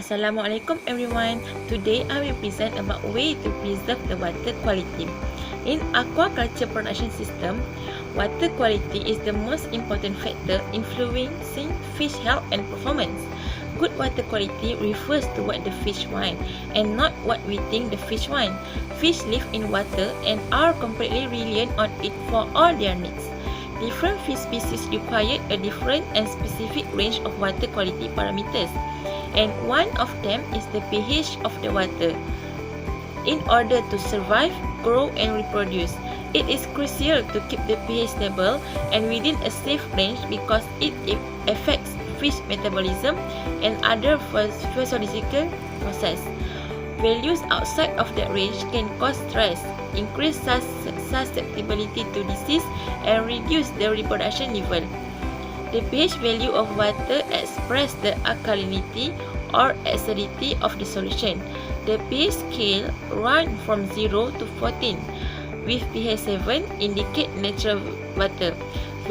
Assalamualaikum everyone. Today I will present about way to preserve the water quality. In aquaculture production system, water quality is the most important factor influencing fish health and performance. Good water quality refers to what the fish want and not what we think the fish want. Fish live in water and are completely reliant on it for all their needs. Different fish species require a different and specific range of water quality parameters, and one of them is the pH of the water. In order to survive, grow and reproduce, it is crucial to keep the pH level and within a safe range because it affects fish metabolism and other physiological processes. Values outside of that range can cause stress, increase susceptibility to disease, and reduce the reproduction level. The pH value of water expresses the alkalinity or acidity of the solution. The pH scale runs from 0 to 14, with pH 7 indicate natural water.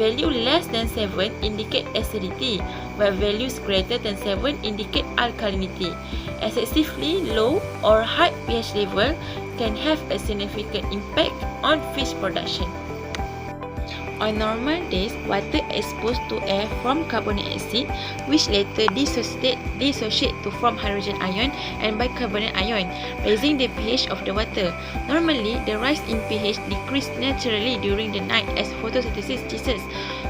Value less than 7 indicate acidity, while values greater than 7 indicate alkalinity. Excessively low or high pH level can have a significant impact on fish production. On normal days, water exposed to air from carbonic acid, which later dissociate to form hydrogen ion and bicarbonate ion, raising the pH of the water. Normally, the rise in pH decreases naturally during the night as photosynthesis ceases.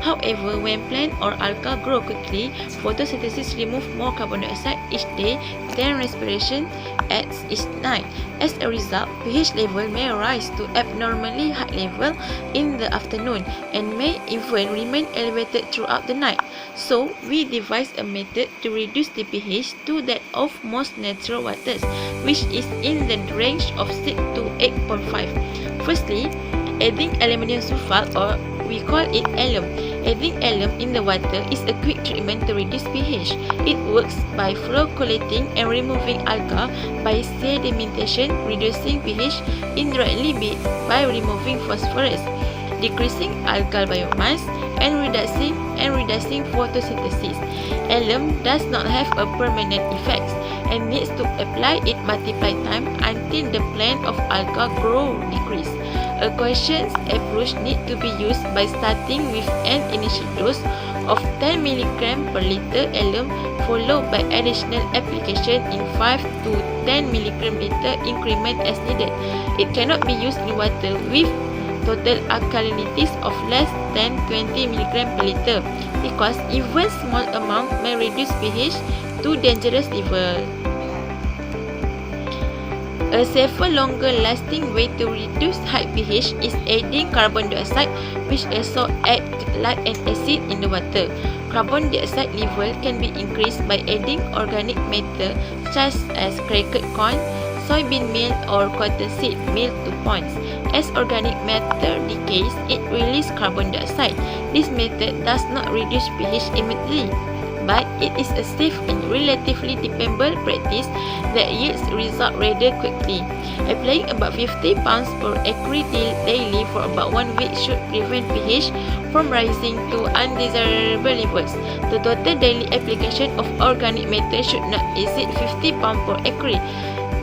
However, when plant or alga grow quickly, photosynthesis removes more carbon dioxide each day than respiration adds each night. As a result, pH level may rise to abnormally high level in the afternoon and may even remain elevated throughout the night. So, we devised a method to reduce the pH to that of most natural waters, which is in the range of 6 to 8.5. Firstly, adding aluminium sulfate, or we call it alum. Adding alum in the water is a quick treatment to reduce pH. It works by flocculating and removing alga by sedimentation, reducing pH indirectly by removing phosphorus, decreasing algal biomass, and reducing photosynthesis. Alum does not have a permanent effect and needs to apply it multiple times until the plant of alga grow decrease. A cautious approach needs to be used by starting with an initial dose of 10 mg per liter alum, followed by additional application in 5 to 10 mg liter increment as needed. It cannot be used in water with total alkalinities of less than 20 mg per liter because even small amount may reduce pH to dangerous level. A safer, longer-lasting way to reduce high pH is adding carbon dioxide, which also acts like an acid in the water. Carbon dioxide level can be increased by adding organic matter such as cracked corn, soybean meal, or cottonseed meal to ponds. As organic matter decays, it releases carbon dioxide. This method does not reduce pH immediately, but it is a safe and relatively dependable practice that yields results rather quickly. Applying about 50 pounds per acre daily for about 1 week should prevent pH from rising to undesirable levels. The total daily application of organic matter should not exceed 50 pounds per acre.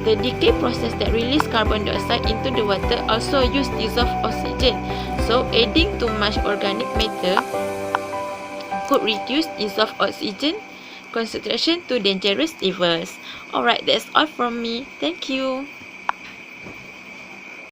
The decay process that releases carbon dioxide into the water also uses dissolved oxygen, so adding too much organic matter could reduce dissolved oxygen concentration to dangerous levels. Alright, that's all from me. Thank you.